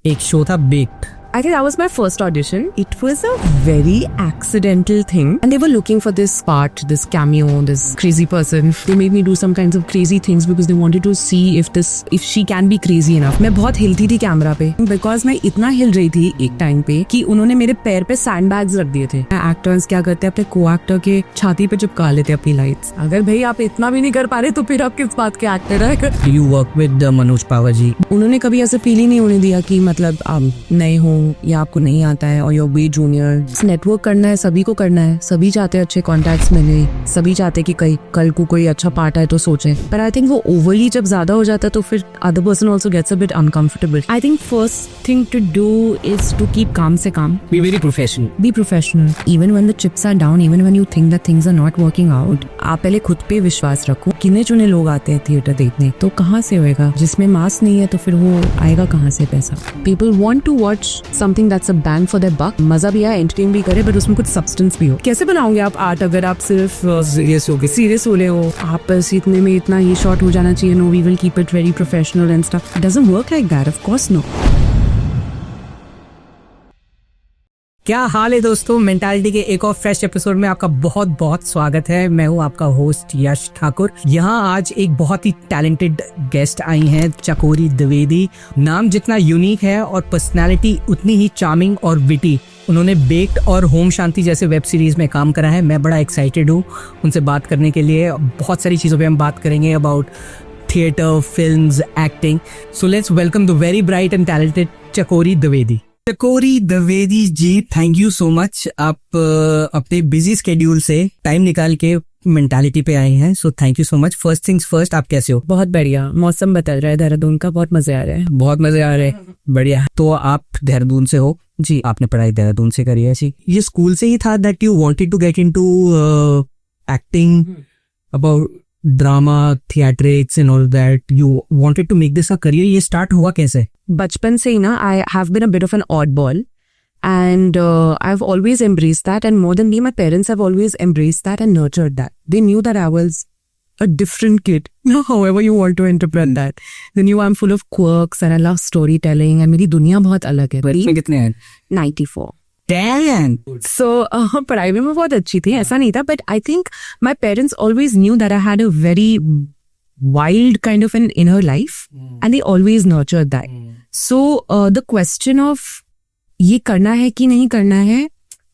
एक शो था baked. I think that was my first audition. It was a very accidental thing. And they were looking for this part, this cameo, this crazy person. They made me do some kinds of crazy things because they wanted to see if she can be crazy enough. मैं बहुत हिलती थी camera पे because मैं इतना हिल रही थी एक टाइम पे कि उन्होंने मेरे पैर पे सैंडबैग्स रख दिए थे। एक्टर्स क्या करते हैं, अपने को एक्टर के छाती पे चिपका लेते अपनी लाइट्स। अगर भाई आप इतना भी नहीं कर पा रहे तो फिर आप किस बात के एक्टर है? You work with Manoj Pahwa ji. उन्होंने कभी ऐसे फील ही नहीं होने दिया कि मतलब आप नए हो या आपको नहीं आता है और योर बी जूनियर। नेटवर्क करना है, सभी को करना है, सभी चाहते हैं अच्छे कॉन्टैक्ट्स मिले, सभी चाहते हैं कि कल को कोई अच्छा पार्ट आए तो सोचें। पर आई थिंक वो ओवरली जब ज्यादा हो जाता है तो फिर other person also gets a bit uncomfortable. I think first thing to do is to keep काम से काम। Be very professional. Be professional. Even when the chips are down, even when you think that things are not working out, आप पहले खुद पे विश्वास रखो। गिने चुने लोग आते हैं थिएटर देखने, तो कहाँ से होएगा? जिसमें मास नहीं है तो फिर वो आएगा कहाँ से पैसा? People want to watch something that's a bang for their buck. मजा भी आए, एंटरटेन भी करे, बट उसमें कुछ सब्सटेंस भी हो। कैसे बनाओगे आप आर्ट अगर आप सिर्फ सीरियस हो रहे हो? आप बस इतने में इतना ही शॉर्ट हो जाना चाहिए, no we will keep it very professional and stuff. It doesn't work like that, of course no. क्या हाल है दोस्तों, मेंटालिटी के एक और फ्रेश एपिसोड में आपका बहुत बहुत स्वागत है। मैं हूं आपका होस्ट यश ठाकुर। यहाँ आज एक बहुत ही टैलेंटेड गेस्ट आई हैं, चकोरी द्विवेदी। नाम जितना यूनिक है और पर्सनालिटी उतनी ही चार्मिंग और विटी। उन्होंने बेक्ड और होम शांति जैसे वेब सीरीज में काम करा है। मैं बड़ा एक्साइटेड हूँ उनसे बात करने के लिए। बहुत सारी चीज़ों पे हम बात करेंगे about theatre, films, acting. So let's welcome the very bright and talented चकोरी द्विवेदी। चकोरी Dwivedi ji, thank you so much. आप अपने बिजी स्केड्यूल से टाइम निकाल के मेंटालिटी पे आए हैं, so thank you so much. First things first, आप कैसे हो? बहुत बढ़िया, मौसम बदल रहा है देहरादून का, बहुत मजे आ रहे हैं। बहुत मजे आ रहे हैं, बढ़िया। तो आप देहरादून से हो? जी। आपने पढ़ाई देहरादून से करी है? जी। ये स्कूल से ही था that you wanted to get into acting, about drama, theatrics and all that? You wanted to make this a career? ये स्टार्ट हुआ कैसे? बचपन से ही ना, I have been a bit of an oddball and I've always embraced that, and more than me, my parents have always embraced that and nurtured that. They knew that I was a different kid, however you want to interpret that. They knew I'm full of quirks and I love storytelling and मेरी दुनिया बहुत अलग है। इसमें कितने हैं? 94. Damn. So पढ़ाई में मैं बहुत अच्छी थी, ऐसा नहीं था, but I think my parents always knew that I had a very wild kind of an inner life and they always nurtured that. So the question of ये करना है कि नहीं करना है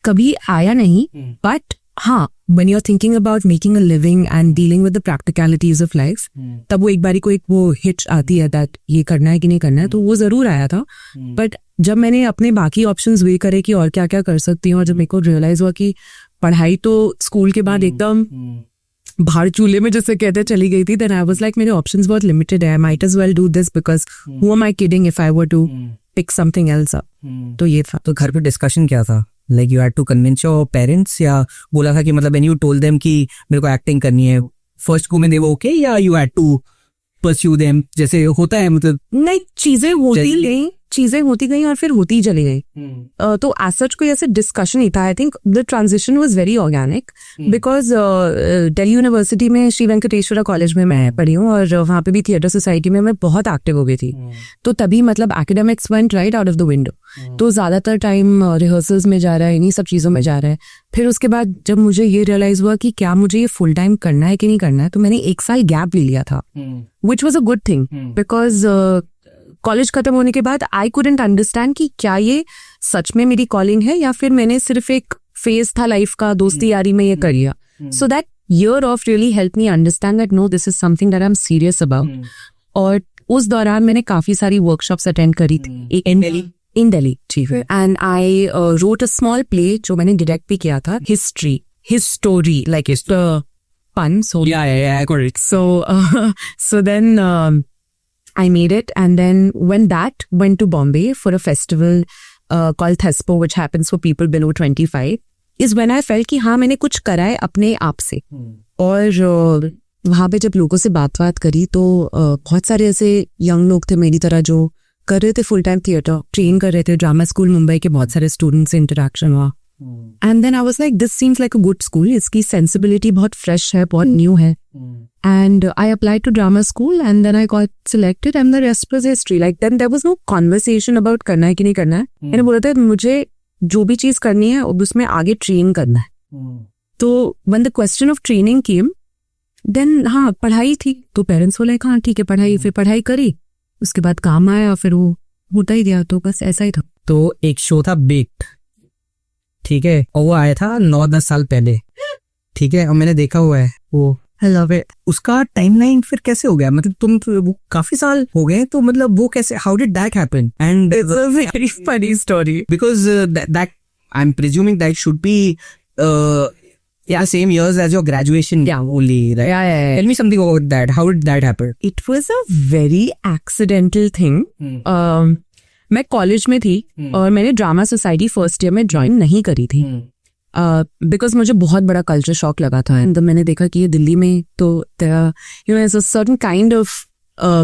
कभी आया नहीं, बट हाँ, when you're thinking about making a living and dealing with the practicalities of life, तब वो एक बारी को एक वो हिच आती है that ये करना है कि नहीं करना है, तो वो जरूर आया था। बट जब मैंने अपने बाकी ऑप्शंस वे करे कि और क्या क्या कर सकती हूँ, और जब मेरे को रियलाइज हुआ कि पढ़ाई तो स्कूल के बाद एकदम भाड़ चूल्हे में जैसे कहते चली गई थी, then I was like मेरे ऑप्शंस बहुत लिमिटेड है, I might as well do this because who am I kidding if I were to pick something else up. तो ये था। तो घर पे डिस्कशन क्या था? Like you had to convince your parents, या बोला था कि मतलब व्हेन यू टोल्ड देम कि मेरे को एक्टिंग करनी है, फर्स्ट गो में दे वो ओके, या you had to pursue them जैसे होता है? मतलब नहीं, चीजें होती गई और फिर होती चली गई। तो एज सच कोई ऐसे डिस्कशन नहीं था। आई think the transition was very organic because Delhi university में श्री वेंकटेश्वरा कॉलेज में मैं पढ़ी हूँ और वहाँ पे भी थिएटर सोसाइटी में मैं बहुत एक्टिव हो गई थी। तो तभी मतलब academics went right out of the window, तो ज्यादातर टाइम रिहर्सल्स में जा रहा है, इन्हीं सब चीजों में जा रहा है। फिर उसके बाद जब मुझे ये रियलाइज हुआ कि क्या मुझे ये फुल टाइम करना है कि नहीं करना है, तो मैंने 1 साल गैप ले लिया था, which was a good thing because college खत्म होने के बाद आई कुडंट अंडरस्टैंड कि क्या ये सच में मेरी कॉलिंग है या फिर मैंने सिर्फ एक फेज था लाइफ का, दोस्ती यारी में ये करिया। So that year of really help me understand that no, this is something that I am serious about. और उस दौरान मैंने काफी सारी वर्कशॉप्स अटेंड करी थी इन दिल्ली, ठीक है। And I wrote a small play जो मैंने डायरेक्ट भी किया था, history like pun. So yeah, I got it. So then I made it, and then when that went to Bombay for a festival called Thespo, which happens for people below 25, is when I felt कि हाँ मैंने कुछ करा है अपने आप से। और वहाँ पे जब लोगों से बात करी तो बहुत सारे ऐसे यंग लोग थे मेरी तरह जो कर रहे थे फुल टाइम थिएटर, ट्रेन कर रहे थे। ड्रामा स्कूल मुंबई के बहुत सारे स्टूडेंट्स से इंटरेक्शन हुआ, and then I was like this seems like a good school, इसकी सेंसिबिलिटी बहुत फ्रेश है, बहुत न्यू है. And I applied to drama school and then I got selected and the rest was history. Like then there was no conversation about करना है कि नहीं करना है. मैंने बोला था मुझे जो भी चीज करनी है उसमें आगे ट्रेन करना है. तो when the question of training came, then हाँ पढ़ाई थी तो पेरेंट्स बोले हाँ ठीक है पढ़ाई. फिर पढ़ाई करी, उसके बाद काम आया, फिर वो होता ही गया. तो बस ऐसा ही था. तो एक शो था बेक्ड, ठीक है, और वो आया था 9-10 साल पहले, ठीक है, और मैंने देखा हुआ है वो. I love it. उसका टाइमलाइन फिर कैसे हो गया? मतलब तुम वो काफी साल हो गए, तो मतलब वो कैसे, how did that happen? And It's a very funny story. Because that I'm presuming that should be same years as your graduation only, right? Yeah. Tell me something about that. How did that happen? It was a very accidental thing. मैं college में थी और मैंने drama society first year में join नहीं करी थी. Because मुझे बहुत बड़ा कल्चर शॉक लगा था. एंड मैंने देखा कि ये दिल्ली में तो you know is a certain kind of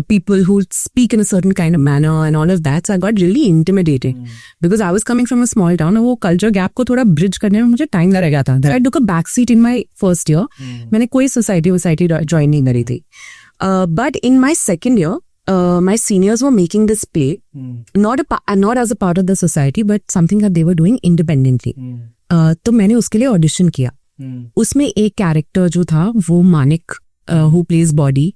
people who speak in a certain kind of manner and all of that. So I got really intimidating because I was coming from a small town and वो culture gap को थोड़ा bridge करने में मुझे time लग गया था. I took a back seat in my first year. मैंने कोई society join नहीं करी थी. But in my second year, my seniors were making this play, not as a part of the society, but something that they were doing independently. तो मैंने उसके लिए audition किया. उसमें एक कैरेक्टर जो था वो Manik, who plays body.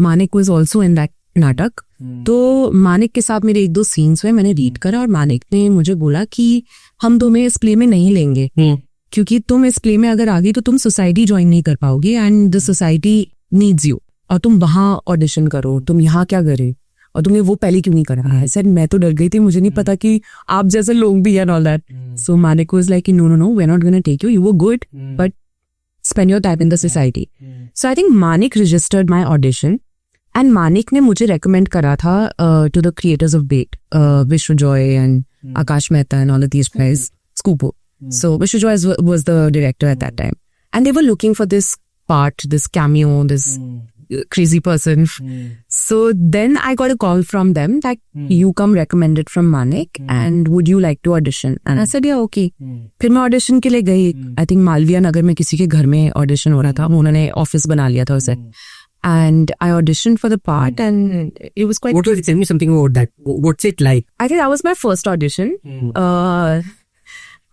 Manik was also in that नाटक. तो मानिक के साथ मेरे 1-2 सीन्स हुए, मैंने रीड करा और मानिक ने मुझे बोला कि हम तुम्हें इस प्ले में नहीं लेंगे क्योंकि तुम इस प्ले में अगर आ गई तो तुम सोसाइटी ज्वाइन नहीं कर पाओगे and the society needs you, और तुम वहां ऑडिशन करो, तुम यहाँ क्या करे और तुमने वो पहले क्यों नहीं करा है. सर मैं तो डर गई थी, मुझे नहीं पता कि आप जैसे लोग भी and all that. So Manik was like no we are not gonna take you, you were good but spend your time in the society. So I think Manik registered my audition and Manik ने मुझे recommend करा था to the creators of Bait, Vishnu Joy and Akash Mehta and all of these guys, Scoopo. So Vishnu Joy was the director at that time and they were looking for this part, this cameo, this crazy person. So then I got a call from them that you come recommended from Manik and would you like to audition? And I said yeah okay. फिर मैं audition के लिए गई. I think Malviya नगर में किसी के घर में ऑडिशन हो रहा था, उन्होंने ऑफिस बना लिया था उसे. And I auditioned for the part and it was quite. What was it? Tell me something about that. What's it like? I think that was my first audition.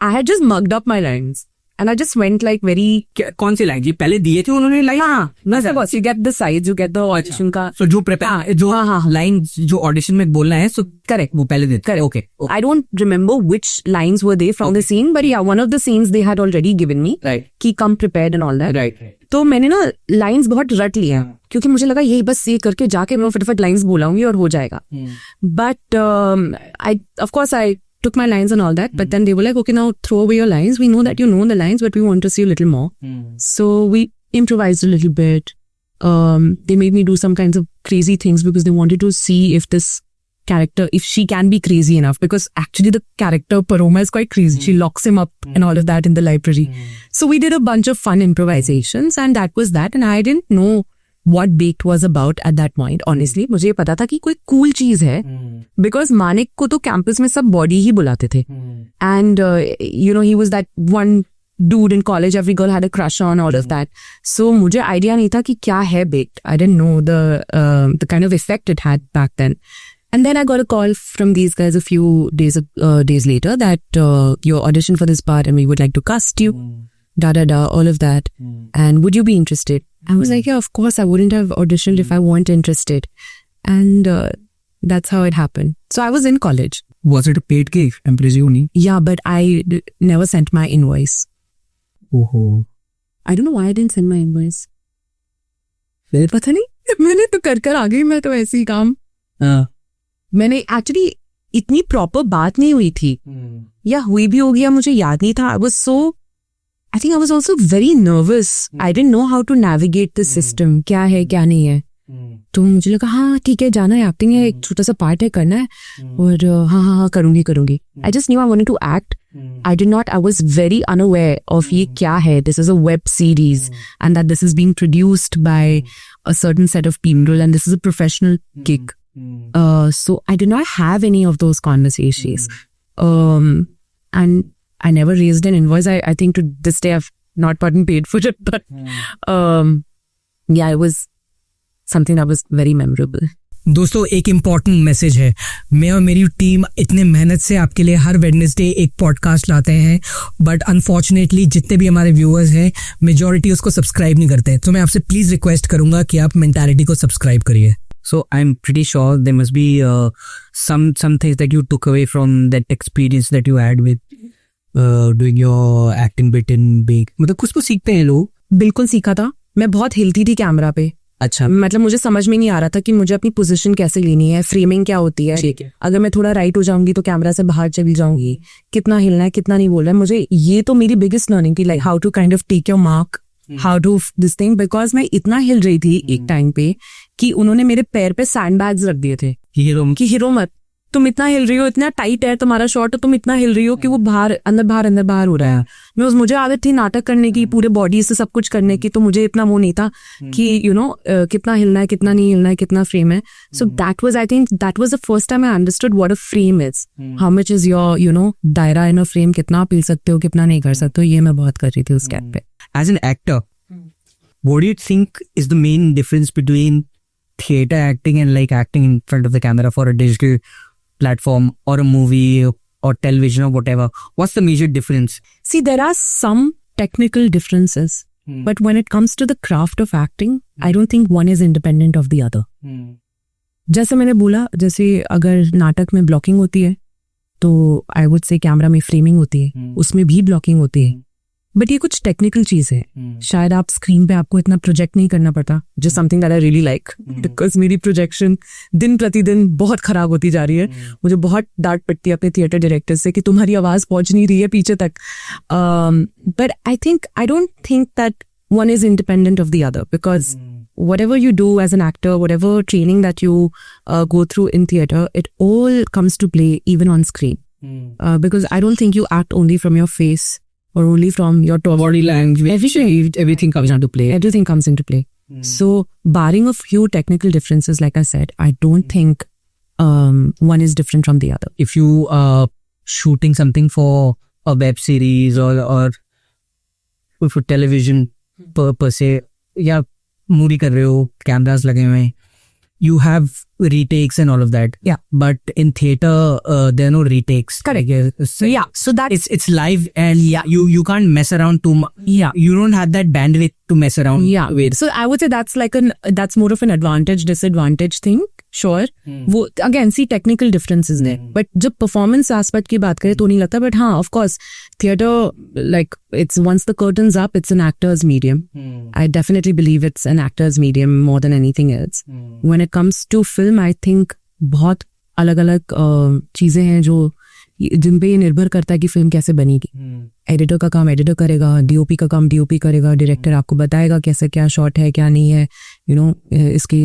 I had just mugged up my lines. And I just went like very. कौन सी line जी पहले दिए थे उन्होंने line? हाँ, you get the sides, you get the audition का. So जो जो line जो ऑडिशन में बोलना है, so correct, वो पहले देते. Correct. Okay. I don't remember which lines were they from the scene, but yeah, one of the scenes they had already given me. Right. कि come prepared and all that. Right. तो मैंने ना lines बहुत रट लिया क्योंकि मुझे लगा यही बस ये करके जाके मैं फटाफट लाइंस बोलाऊंगी और हो जाएगा. But of course I took my lines and all that, but then they were like, okay, now throw away your lines. We know that you know the lines, but we want to see a little more. So we improvised a little bit. They made me do some kinds of crazy things because they wanted to see if this character, if she can be crazy enough, because actually the character Paroma is quite crazy. She locks him up and all of that in the library. So we did a bunch of fun improvisations and that was that. And I didn't know what Baked was about at that point, honestly. मुझे ये पता था कि कोई cool चीज है because Manik को तो कैंपस में सब बॉडी ही बुलाते थे. And you know, he was that one dude in college every girl had a crush on, all of that. So मुझे idea नहीं था कि क्या है Baked. I didn't know the kind of effect it had back then. And then I got a call from these guys a few days later that you auditioned for this part and we would like to cast you. All of that. And would you be interested? I was like, yeah, of course. I wouldn't have auditioned if I weren't interested. And that's how it happened. So I was in college. Was it a paid gig? I'm presuming. Yeah, but I never sent my invoice. Oh. I don't know why I didn't send my invoice. पता नहीं, मैंने तो कर आ गई, मैं तो ऐसे ही काम. मैंने actually इतनी proper बात नहीं हुई थी. या हुई भी होगी या मुझे याद नहीं था. I think I was also very nervous. I didn't know how to navigate the system. क्या है क्या नहीं है. तो मुझे लगा हाँ ठीक है, जाना है, एक्टिंग है, एक छोटा सा पार्ट है, करना है और हाँ करूंगी. I just knew I wanted to act. I was very unaware of ये क्या है. This is a web series and that this is being produced by a certain set of people and this is a professional gig. So I did not have any of those conversations. And I never raised an invoice. I think to this day I've not gotten paid for it, but yeah, it was something that was very memorable. दोस्तों एक important message है, मैं और मेरी team इतने मेहनत से आपके लिए हर वेडनेसडे एक पॉडकास्ट लाते हैं, बट अनफॉर्चुनेटली जितने भी हमारे व्यूअर्स हैं मेजॉरिटी उसको सब्सक्राइब नहीं करते, तो मैं आपसे प्लीज़ रिक्वेस्ट करूंगा कि आप मेंटालिटी को सब्सक्राइब करिए. So I'm pretty sure there must be some things that you took away from that experience that you had with doing your acting bit in Big. मतलब कुछ तो सीखते हैं लोग. बिल्कुल सीखा था. मैं बहुत हिलती थी कैमरा पे. अच्छा. मतलब मुझे समझ में नहीं आ रहा था कि मुझे अपनी पोजीशन कैसे लेनी है, फ्रेमिंग क्या होती है. ठीक है. अगर मैं थोड़ा राइट हो जाऊंगी तो कैमरा से बाहर चली जाऊंगी, कितना हिलना है कितना नहीं बोलना है. मुझे ये तो मेरी बिगेस्ट लर्निंग की, like how to kind of take your mark, how to this thing, because मैं इतना हिल रही थी एक टाइम पे कि उन्होंने मेरे पैर पे सैंड बैग्स रख दिए थे कि हीरो मत, तुम इतना हिल रही हो, इतना टाइट है तुम्हारा शॉट, तुम इतना हिल रही हो कि वो बाहर अंदर बाहर हो रहा है. मुझे आदत थी नाटक करने की, पूरे बॉडी से सब कुछ करने की, तो मुझे इतना वो नहीं था कि कितना हिलना है कितना नहीं हिलना है, कितना फ्रेम है. So that was, I think that was the first time I understood what a frame is, how much is your दायरा इन अ फ्रेम, कितना आप हिल सकते हो कितना नहीं कर सकते हो. ये मैं बहुत कर रही थी उस कैप पे. As an actor, what do you think is the main difference between theater acting and like acting in front of the camera for a digital platform or a movie or television or whatever? What's the major difference? See, there are some technical differences, but when it comes to the craft of acting, I don't think one is independent of the other. जैसे मैंने बोला, जैसे अगर नाटक में blocking होती है तो आई वुड से कैमरा में फ्रेमिंग होती है, उसमें भी ब्लॉकिंग होती है, बट ये कुछ टेक्निकल चीज है. शायद आप स्क्रीन पे आपको इतना प्रोजेक्ट नहीं करना पड़ता, जो something that I really like, because मेरी प्रोजेक्शन दिन प्रतिदिन बहुत खराब होती जा रही है. मुझे बहुत डांट पड़ती है अपने थिएटर डायरेक्टर से कि तुम्हारी आवाज पहुंच नहीं रही है पीछे तक. But I don't think that one is independent of the other, because whatever you do as an actor, whatever training that you go through in theater, it all comes to play even on screen. Because I don't think you act only from your face or only from your body language. Everything comes into play. Everything comes into play. So barring a few technical differences, like I said, I don't think one is different from the other. If you are shooting something for a web series or for television per se, या movie कर रहे हो, cameras लगे हुए हैं, you have retakes and all of that. Yeah. But in theater, there are no retakes. Correct. So that it's live, and you can't mess around too much. Yeah. You don't have that bandwidth to mess around with. So I would say that's more of an advantage disadvantage thing. Sure. वो again see technical differences there. But जब performance aspect की बात करें तो नहीं लगता. But हाँ, of course, theater, like, it's once the curtain's up, it's an actor's medium. I definitely believe it's an actor's medium more than anything else. When it comes to film, I think बहुत अलग-अलग चीजें हैं जो जिन पे ये निर्भर करता है कि फिल्म कैसे बनेगी. एडिटर का काम एडिटर करेगा, डीओपी का काम डीओपी करेगा, डायरेक्टर आपको बताएगा कैसे क्या शॉट है क्या नहीं है, इसके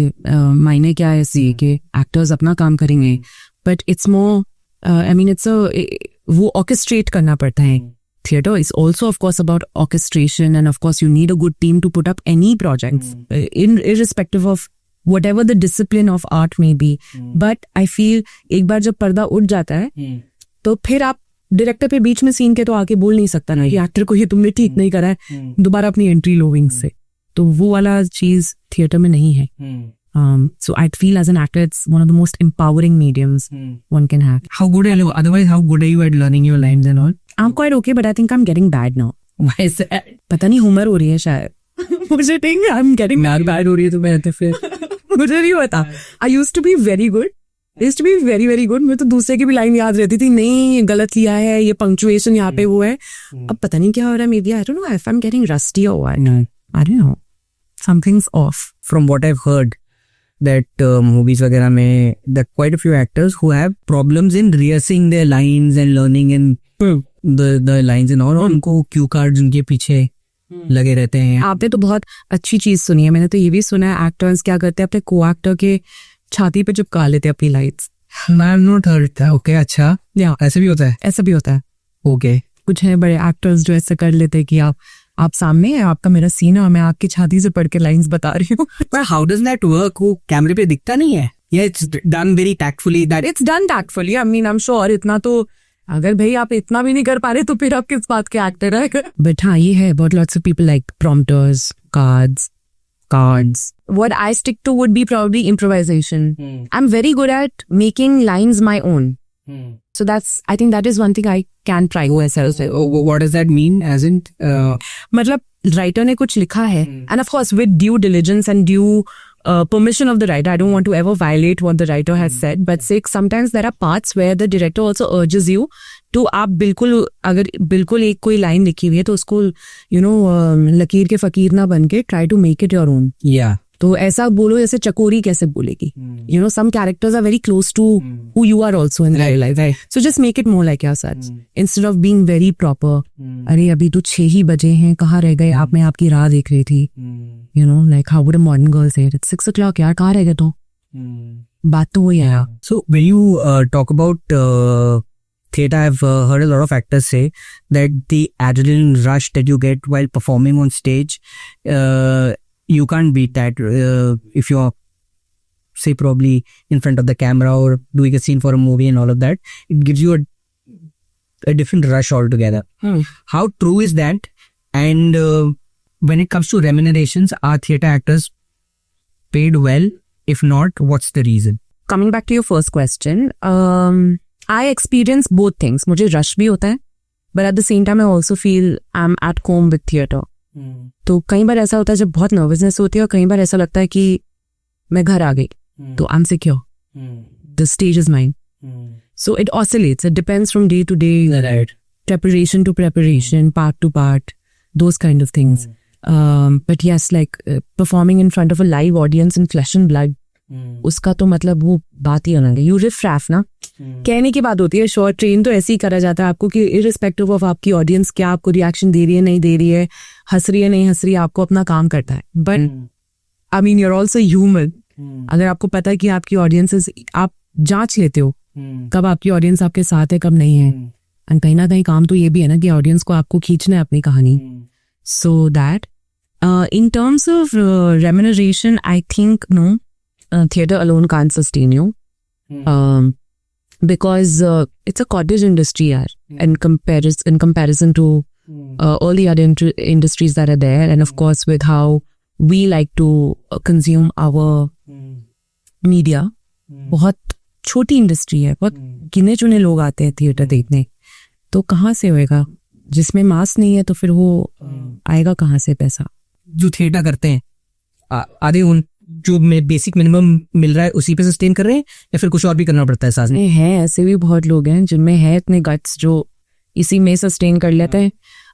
मायने क्या है, सी के एक्टर्स अपना काम करेंगे. But it's more I mean it's वो ऑर्केस्ट्रेट करना पड़ता है. Theater is also, of course, about orchestration, and of course, you need a good team to put up any projects, irrespective of whatever the discipline of art may be. But I feel एक बार जब पर्दा उठ जाता है तो फिर आप director पे बीच में सीन के तो आके बोल नहीं सकता ना कि एक्टर को ये तुमने ठीक नहीं करा है, दोबारा अपनी एंट्री लो विंग से. तो वो वाला चीज थिएटर में नहीं है. So I feel as an actor, it's one of the most empowering mediums one can have. How good are you? Otherwise, how good are you at learning your lines and all? I'm quite okay, but I think I'm getting bad now. Why is that? पता नहीं humor हो रही है शायद. मुझे think I'm getting bad हो रही है तो मैं तो फिर मुझे नहीं पता. I used to be very good. I used to be very very good. मैं तो दूसरे की भी लाइन याद रहती थी, नहीं गलत लिया है, ये पंक्चुएशन यहाँ पे वो है. अब पता नहीं क्या हो रहा है. Maybe I don't know if I'm getting rusty or what. No. I don't know. Something's off. From what I've heard, that movies वगैरह में there are quite a few actors who have problems in rehearsing their lines and learning and the lines and all. उनको cue cards उनके पीछे लगे रहते हैं. आपने तो बहुत अच्छी चीज सुनी है. मैंने तो ये भी सुना है एक्टर्स क्या करते हैं, अपने को एक्टर के छाती पे चिपका लेते हैं अपनी lights. I have not heard that. Okay, अच्छा. या ऐसे भी होता है. ऐसा भी होता है. Okay. कुछ है बड़े एक्टर्स जो ऐसा कर लेते हैं कि आप सामने है, आपका मेरा सीन है, मैं आपकी छाती से पढ़ के लाइंस बता रही हूँ. But how does that work? वो कैमरे पे दिखता नहीं है. Yeah, it's done very tactfully. It's done tactfully. I mean, I'm sure इतना तो अगर भाई आप इतना भी नहीं कर पा रहे तो फिर आप किस बात के एक्टर है. बट हाँ, ये है about lots of people like prompters, cards. What I stick to would be probably improvisation. I'm very good at making lines my own. So I think that is one thing I can try myself. What does that mean? As in, मतलब writer ने कुछ लिखा है, and of course with due diligence and due permission of the writer. I don't want to ever violate what the writer has said, but say sometimes there are parts where the director also urges you to आप बिल्कुल, अगर बिल्कुल एक कोई line लिखी हुई है तो उसको लकीर के फकीर ना बन के try to make it your own. yeah. तो ऐसा बोलो जैसे चकोरी कैसे बोलेगी. Some characters are very close to who you are also in real life. Right. So just make it more like your such. Instead of being very proper. अरे अभी तो 6 ही बजे हैं, कहाँ रह गए आप, मैं आपकी राह देख रही थी. Like how would a modern girl say it? It's 6 o'clock यार, कहाँ रह गए तो. बात तो वही है. So when you talk about theatre, I've heard a lot of actors say that the adrenaline rush that you get while performing on stage, you can't beat that if you're, say, probably in front of the camera or doing a scene for a movie and all of that. It gives you a different rush altogether. How true is that? And when it comes to remunerations, are theatre actors paid well? If not, what's the reason? Coming back to your first question, I experience both things. मुझे rush भी होता है, but at the same time I also feel I'm at home with theatre. तो कई बार ऐसा होता है जब बहुत नर्वसनेस होती है, और कई बार ऐसा लगता है कि मैं घर आ गई तो I am secure, the stage is mine. So it oscillates, it depends from day to day, preparation to preparation, part to part, those kind of things. But yes, like performing in front of a live audience in flesh and blood, उसका तो मतलब वो बात ही अलग है. You रिफ्रैफ ना, कहने की बात होती है. शॉर्ट ट्रेन तो ऐसे ही करा जाता है आपको कि इररिस्पेक्टिव ऑफ आपकी ऑडियंस क्या आपको रिएक्शन दे रही है, नहीं दे रही है, हंस रही है, नहीं हंस रही है, आपको अपना काम करता है. But I mean you are also human. अगर आपको पता है कि आपकी ऑडियंस, आप जांच लेते हो कब आपकी ऑडियंस आपके साथ है, कब नहीं है. एंड कहीं ना कहीं काम तो ये भी है ना कि ऑडियंस को आपको खींचना है अपनी कहानी. So that in terms of remuneration, I think no, theatre alone can't sustain you, because it's a cottage industry, yaar, in comparison to all the other industries that are there, and of course with how we like to consume our media. बहुत छोटी industry है, बहुत गिने चुने लोग आते हैं theatre देखने, तो कहाँ से होएगा? जिसमें मास नहीं है तो फिर वो आएगा कहाँ से पैसा? जो थिएटर करते हैं आधे उन जो बेसिक मिनिमम मिल रहा है उसी पे सस्टेन कर रहे हैं, या फिर कुछ और भी करना पड़ता है साथ में? हैं ऐसे भी बहुत लोग हैं जिनमें है इतने गट्स जो इसी में सस्टेन कर लेते हैं.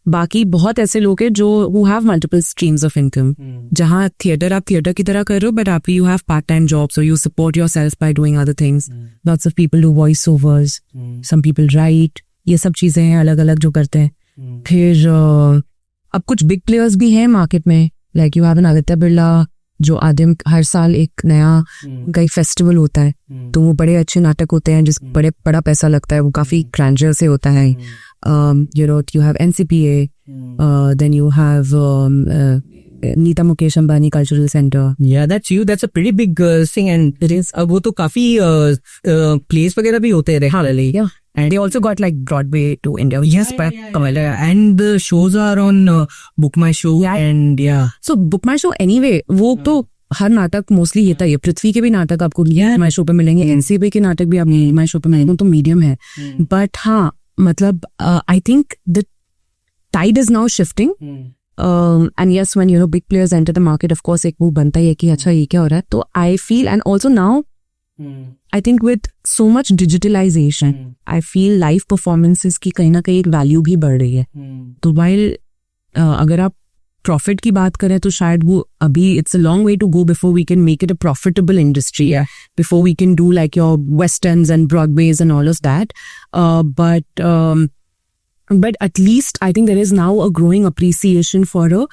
बाकी बहुत ऐसे लोग हैं जो who have multiple streams of income. जहाँ थिएटर आप थिएटर की तरह कर रहे हो, बट आप you have part time jobs or you support yourself by doing other things. Lots of people do voice overs, some people write. ये सब चीजें हैं अलग अलग जो करते हैं. फिर अब कुछ बिग प्लेयर्स भी हैं मार्केट में, like you have an Aditya Birla, जो आदिम हर साल एक नया कई फेस्टिवल होता है, तो वो बड़े अच्छे नाटक होते हैं जिस बड़ा पैसा लगता है, वो काफी ग्रैंडर से होता है. you have NCPA, then you have Nita Mukesh Ambani cultural centre. Yeah, that's you. That's a pretty big thing, and it is. अब वो तो काफी plays वगैरह भी होते हैं regularly. Yeah. And they also got like Broadway to India. Yes, and the shows are on Book My Show. Yeah. And yeah. So Book My Show anyway, वो तो हर नाटक मोस्टली ये था. ये पृथ्वी के भी नाटक आपको माई शो पे मिलेंगे, NCPA के नाटक भी आप माई शो पे मिलेंगे, तो मीडियम है. बट हाँ, मतलब I think the tide is now shifting. And yes, when big players enter the market, of course एक वो बनता है कि अच्छा ये क्या हो रहा है. तो I feel, and also now I think with so much digitalization, I feel live performances की कहीं ना कहीं एक वैल्यू भी बढ़ रही है. तो while अगर आप प्रॉफिट की बात करें तो शायद वो अभी it's a long way to go before we can make it a profitable industry. Before we can do like your West Ends and Broadways and all of that. But at least I think there is now a growing appreciation for a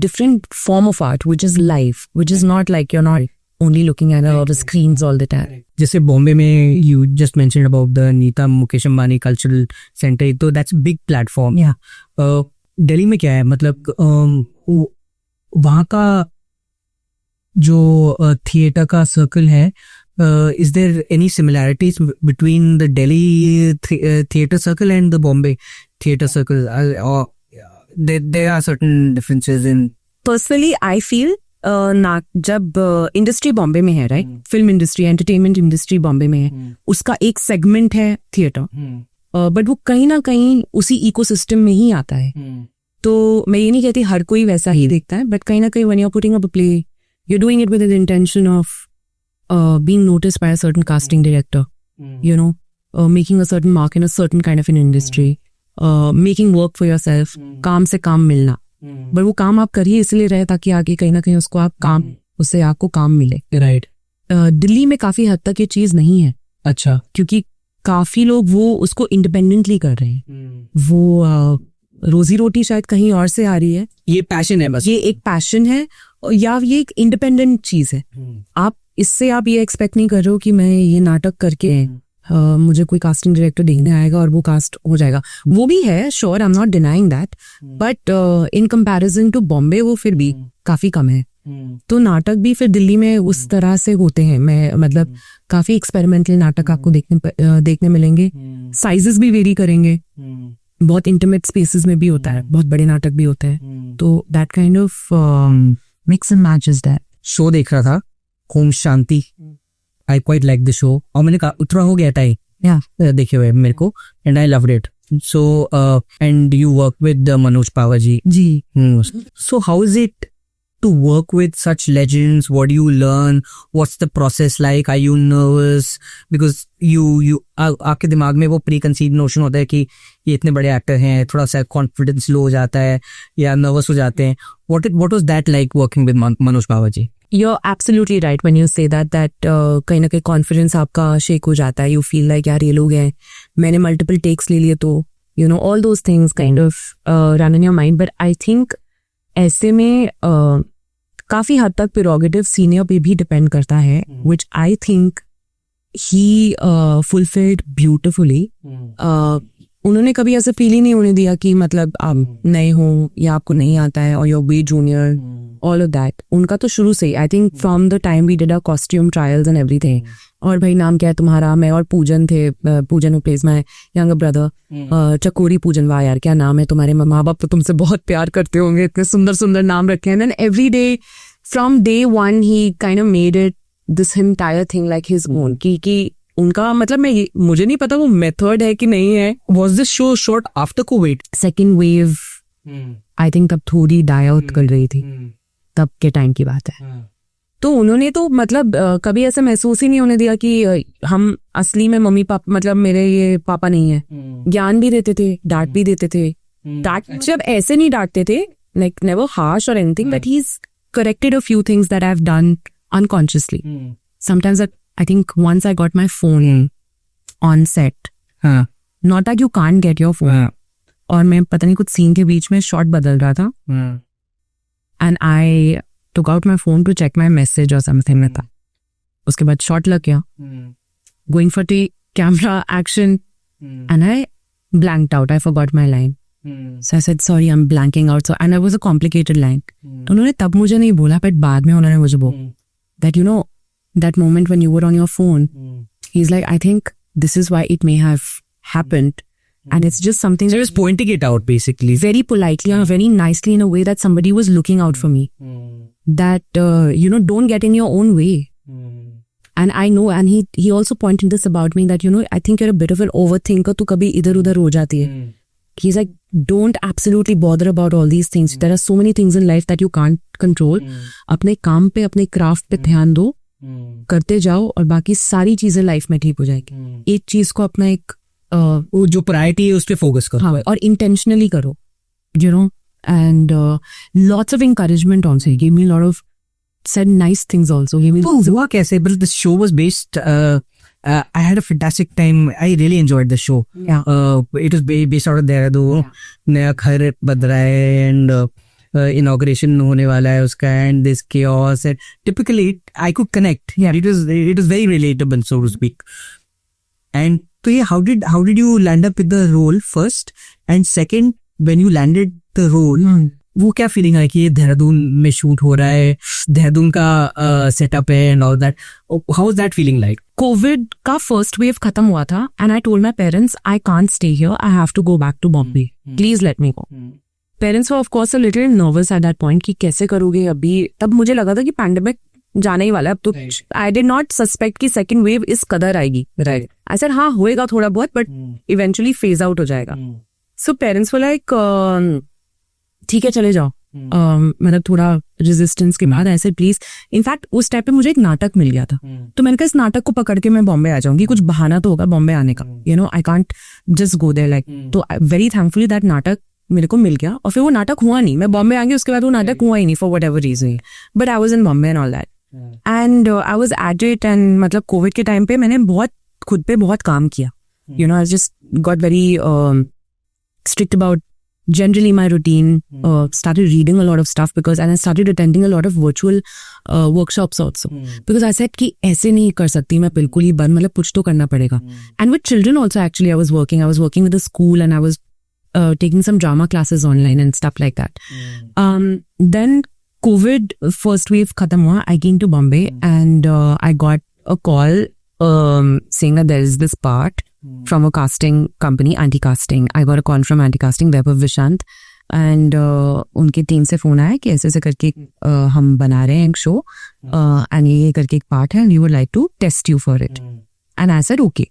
different form of art, which is live, which is not like you're not only looking at all the screens all the time. जैसे बॉम्बे में you just mentioned about the Nita Mukesh Ambani cultural centre, तो that's a big platform. Delhi में क्या है, मतलब वहाँ का जो थिएटर का सर्कल है is there any similarities between the Delhi theatre circle and the Bombay theatre circle, or there are certain differences in? Personally, I feel जब इंडस्ट्री बॉम्बे में है, right, film industry, entertainment industry Bombay में है, उसका एक segment है theatre, but वो कहीं ना कहीं उसी इकोसिस्टम में ही आता है. तो मैं ये नहीं कहती हर कोई वैसा ही देखता है, बट कहीं ना कहीं when you're putting up a play, you're doing it with the intention of being noticed by a certain casting director, you know, making a certain mark in a certain kind of an industry, making work for yourself, काम से काम मिलना. But वो काम आप करिए इसलिए रहे ताकि आगे कहीं ना कहीं उसको आप काम, उससे आपको काम मिले. राइट. दिल्ली में काफी हद तक ये चीज नहीं है. अच्छा. क्योंकि काफी लोग वो उसको इंडिपेंडेंटली कर रहे हैं. वो रोजी रोटी शायद कहीं और से आ रही है. ये पैशन है बस. ये एक पैशन है या ये एक इंडिपेंडेंट चीज है. आप इससे आप ये एक्सपेक्ट नहीं कर रहे हो कि मैं ये नाटक करके मुझे कोई कास्टिंग डायरेक्टर देखने आएगा और वो कास्ट हो जाएगा. वो भी है, sure, I am not denying that, but in comparison to Bombay वो फिर भी काफी कम है. तो नाटक भी फिर दिल्ली में उस तरह से होते हैं. मैं मतलब काफी एक्सपेरिमेंटल नाटक आपको देखने मिलेंगे. साइजेस भी वेरी करेंगे. बहुत इंटीमेट स्पेसेस में भी होता है, बहुत बड़े नाटक भी होते हैं. तो that kind of mix and matches that. Show देख रहा था, home Shanti. I quite like the show. और मैंने कहा उतना हो गया टाइम देखे हुए मेरे को, and I loved it. So and you work with Manoj Pawar ji. So how is it to work with such legends? What do you learn? What's the process like? Are you nervous? Because you आपके दिमाग में वो preconceived notion होता है कि ये इतने बड़े एक्टर हैं, थोड़ा सा कॉन्फिडेंस लो हो जाता है या नर्वस हो जाते हैं. What was that like working with Manoj Pawar ji? You're absolutely right when you say that कहीं ना कहीं कॉन्फिडेंस आपका शेक हो जाता है. यू फील लाइक यार ये लोग हैं, मैंने मल्टीपल टेक्स ले लिए, तो you know all those things kind of run in your mind. But I think ऐसे में काफी हद तक प्रेरोगेटिव सीनियर पे भी डिपेंड करता है, which I think he fulfilled beautifully. उन्होंने कभी ऐसा फील ही नहीं होने दिया कि मतलब आप नए हो या आपको नहीं आता है, और your way junior, all of that. उनका तो शुरू से ही, I think from the time we did a costume trials and everything. और भाई नाम क्या है तुम्हारा? मैं और पूजन थे. पूजन who plays my younger brother. चकोरी पूजन. वाह यार क्या नाम है तुम्हारे. माँ बाप तो तुमसे बहुत प्यार करते होंगे, इतने सुंदर सुंदर नाम रखे हैं. And every day from day one he kind of made it this entire thing like his own. कि उनका मतलब मुझे नहीं पता वो मेथड है कि नहीं है. Was this show shot after COVID? Second wave I think तब थोड़ी डाई आउट कर रही थी, तब के टाइम की बात है. तो उन्होंने तो मतलब कभी ऐसा महसूस ही नहीं होने दिया कि हम असली में मम्मी पापा, मतलब मेरे ये पापा नहीं है. ज्ञान भी देते थे, डांट भी देते थे. डांट जब ऐसे नहीं डांटते थे, लाइक नेवर हार्श और anything, but he is corrected a few things that I have done unconsciously. Sometimes I think once I got my phone on set. Not that you can't get your phone. और मैं पता नहीं कुछ scene के बीच में shot बदल रहा था. And I took out my phone to check my message or something में था. उसके बाद शॉट लग गया. Going for the camera action. And I blanked out. I forgot my line. So I said, sorry, I'm blanking out. So, and it was a complicated line. उन्होंने तब मुझे नहीं बोला, but बाद में उन्होंने मुझे बोला that you know that moment when you were on your phone, he's like, I think this is why it may have happened, and it's just something. So he was pointing it out basically, very politely and very nicely, in a way that somebody was looking out for me. That you know, don't get in your own way. And I know, and he also pointed this about me, that you know, I think you're a bit of an overthinker. तो कभी इधर उधर हो जाती है. He's like, don't absolutely bother about all these things. There are so many things in life that you can't control. अपने काम पे, अपने क्राफ्ट पे ध्यान दो, करते जाओ, और बाकी सारी चीजें लाइफ में ठीक हो जाएगी. एक चीज को अपना एक वो जो प्रायोरिटी है उस पे फोकस करो. हाँ, और इंटेंशनली करो, you know. And lots of encouragement also. He gave me a lot of, said nice things also. तो हुआ कैसे? But the show was based. I had a fantastic time. I really enjoyed the show. Yeah. It was based out of Dehradun. नया घर बन रहा है, and inauguration होने वाला है उसका, and this chaos, and typically I could connect. Yeah. It was very relatable, so to speak. And so yeah, how did you land up with the role first? And second, when you landed the role, वो क्या feeling है कि ये देहरादून में shoot हो रहा है, देहरादून का सेटअप है and all that, how is that feeling like? Covid का फर्स्ट वेव खत्म हुआ था and I told my parents I can't stay here, I have to go back to Bombay, please let me go. Parents were of course a little nervous at that point कि कैसे करोगे अभी। तब मुझे लगा था कि पैंडेमिक जाने ही वाला है अब तो। आई डिड नॉट सस्पेक्ट कि सेकंड वेव इस कदर आएगी। राइट, आई सेड हाँ होएगा थोड़ा बहुत बट इवेंचुअली फेज आउट हो जाएगा। सो पेरेंट्स वर लाइक ठीक है चले जाओ। मतलब थोड़ा रेजिस्टेंस के बाद ऐसे प्लीज। इनफैक्ट उस टाइम पे मुझे एक नाटक मिल गया था, तो मैंने कहा इस नाटक को पकड़ के मैं बॉम्बे आ जाऊंगी, कुछ बहाना तो होगा बॉम्बे आने का, you know I can't just go there like. तो वेरी थैंकफुली दैट नाटक मेरे को मिल गया और फिर वो नाटक हुआ नहीं। मैं बॉम्बे आ गई, उसके बाद वो नाटक हुआ ही नहीं for whatever reason, but I was in Bombay and all that and I was at it. And मतलब कोविड के टाइम पे मैंने बहुत खुद पे बहुत काम किया, you know I just got very strict about generally my routine, started reading a lot of stuff because, and I started attending a lot of virtual workshops also because I said कि ऐसे नहीं कर सकती मैं बिल्कुल ही बंद, मतलब कुछ तो करना पड़ेगा। And with children also actually I was working with a school and I was taking some drama classes online and stuff like that. Then COVID first wave खत्म हुआ, I came to Bombay and I got a call saying that there is this part from a casting company, Anti-Casting. I got a call from Anti-Casting, Vaibhav Vishant, and उनके team से phone आया कि ऐसे ऐसे करके हम बना रहे हैं एक शो and ये करके एक पार्ट है and we would like to test you for it. And I said okay.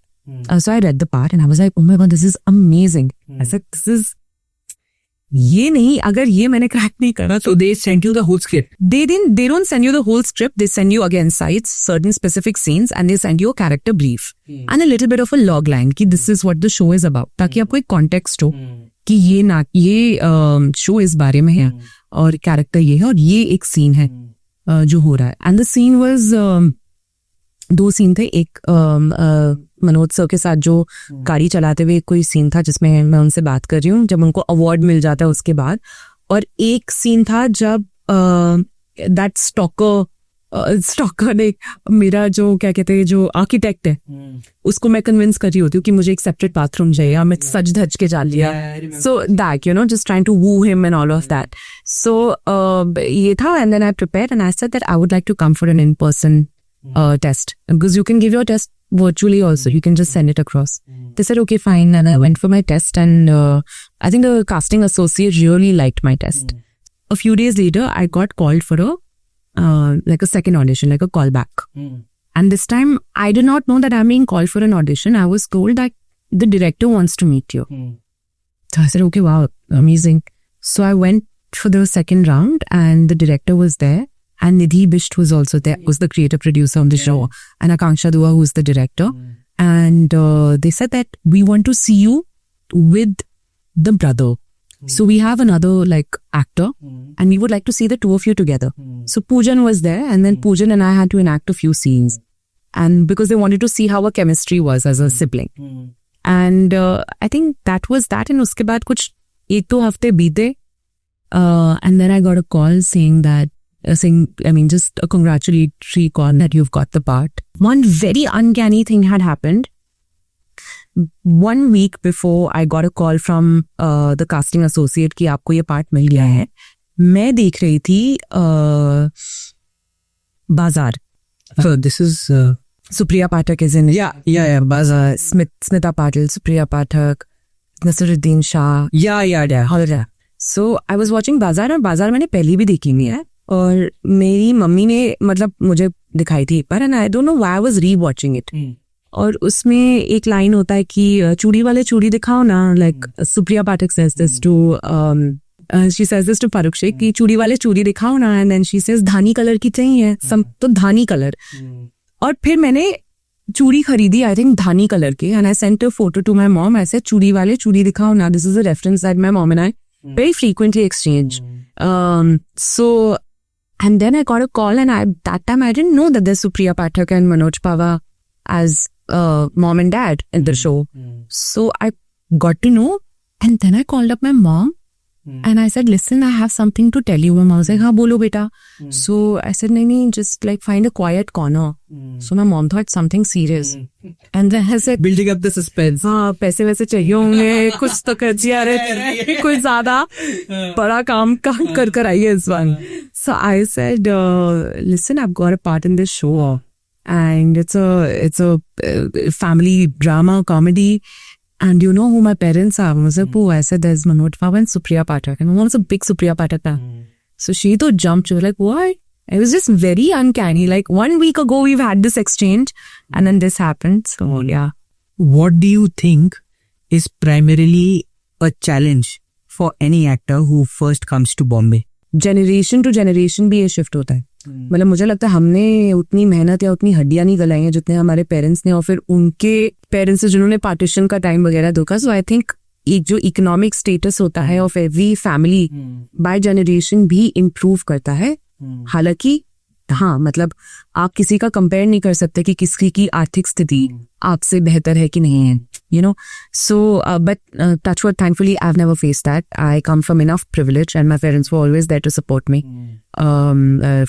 So I read the part and I was like, oh my god, this is amazing. I said, this is ये नहीं, अगर ये मैंने crack नहीं करा So they sent you the whole script? They don't send you the whole script. They send you again sites, certain specific scenes, and they send you a character brief and a little bit of a log line कि this is what the show is about, ताकि आपको एक context हो कि ये show इस बारे में है और कैरेक्टर ये है और ये एक सीन है जो हो रहा है। एंड द सीन वाज दो सीन थे, एक मनोज सर के साथ जो गाड़ी चलाते हुए कोई सीन था जिसमें मैं उनसे बात कर रही हूँ जब उनको अवार्ड मिल जाता है उसके बाद, और एक सीन था जब दैट स्टॉकर ने मेरा जो क्या कहते हैं जो आर्किटेक्ट है उसको मैं कन्विंस कर रही होती हूँ कि मुझे एक सेपरेट बाथरूम चाहिए, मैं सज धज के जा लिया। So that you know just trying to woo him and all of that. So ये था and then I prepared and I said that I would like to come for an in person test because you can give your test virtually also, you can just send it across. They said okay fine and I went for my test and I think the casting associate really liked my test. A few days later I got called for a like a second audition, like a callback, and this time I did not know that I'm being called for an audition. I was told that the director wants to meet you. So I said okay, wow, amazing. So I went for the second round and the director was there. And Nidhi Bisht was also there, was the creative producer on the show, and Akanksha Dua, who's the director. And they said that we want to see you with the brother. So we have another like actor, and we would like to see the two of you together. So Poojan was there, and then Poojan and I had to enact a few scenes, and because they wanted to see how our chemistry was as a sibling. And I think that was that. And uske baad kuch ek do hafte beete, and then I got a call saying that. Just a congratulatory call that you've got the part. One very uncanny thing had happened. 1 week before, I got a call from the casting associate कि आपको ये part मिल गया है। मैं देख रही थी बाजार. So this is Supriya Pathak is in it. Yeah, Bazaar. Smita Patil, Supriya Pathak, Nasiruddin Shah. Yeah. So I was watching बाजार और बाजार मैंने पहले भी देखी नहीं है और मेरी मम्मी ने मतलब मुझे दिखाई थी एक बार and I don't know why I was rewatching it. और उसमें एक लाइन होता है कि चूड़ी वाले चूड़ी दिखाओ ना, like Supriya Pathak says this to she says this to Farooq Shaikh कि चूड़ी वाले चूड़ी दिखाओ ना, एंड देन शी सेज धानी कलर की चाहिए, सब तो धानी कलर। और फिर मैंने चूड़ी खरीदी आई थिंक धानी कलर की and I sent a photo to my mom, ऐसे चूड़ी वाले चूड़ी दिखाओ ना, this is a reference that my mom and I very frequently exchange. So and then I got a call and that time I didn't know that there's Supriya Pathak and Manoj Pava as mom and dad in the show. So I got to know and then I called up my mom And I said, listen, I have something to tell you. Mom was like, हाँ बोलो बेटा. So I said, नहीं, just like find a quiet corner. So my mom thought something serious. And then I said, building up the suspense. हाँ पैसे वैसे चाहिए होंगे, कुछ तो खर्चिया रहे, कुछ ज्यादा बड़ा काम कर आई है इस बार. So I said, listen, I've got a part in this show, and it's a family drama comedy. And you know who my parents are? I was like, oh, I said, there's Manoj Baba and Supriya Pathak. And my mom's a big Supriya Pathak fan. So she though jumped. She was like, what? It was just very uncanny. Like 1 week ago, we've had this exchange and then this happened. So yeah. What do you think is primarily a challenge for any actor who first comes to Bombay? Generation to generation भी ये shift होता है. मतलब मुझे लगता है हमने उतनी मेहनत या उतनी हड्डियां नहीं गलाई हैं जितने हमारे पेरेंट्स ने, और फिर उनके पेरेंट्स से जिन्होंने पार्टीशन का टाइम वगैरह देखा. सो आई थिंक एक जो इकोनॉमिक स्टेटस होता है of every family by generation भी इम्प्रूव करता है. हालांकि हाँ, मतलब आप किसी का कंपेयर नहीं कर सकते कि किसी की आर्थिक स्थिति आपसे बेहतर है कि नहीं है, you know. So but touch wood, thankfully I've never faced that. I come from enough privilege and my parents were always there to support me,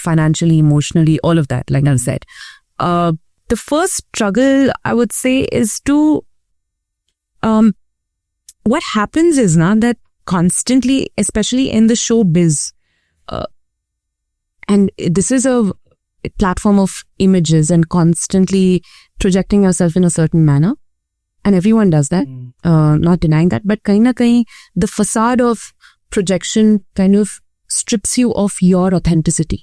financially, emotionally, all of that, like I said. The first struggle I would say is to what happens is now that constantly, especially in the showbiz, and this is a platform of images and constantly projecting yourself in a certain manner. And everyone does that, not denying that. But kahin na kahin, the facade of projection kind of strips you of your authenticity.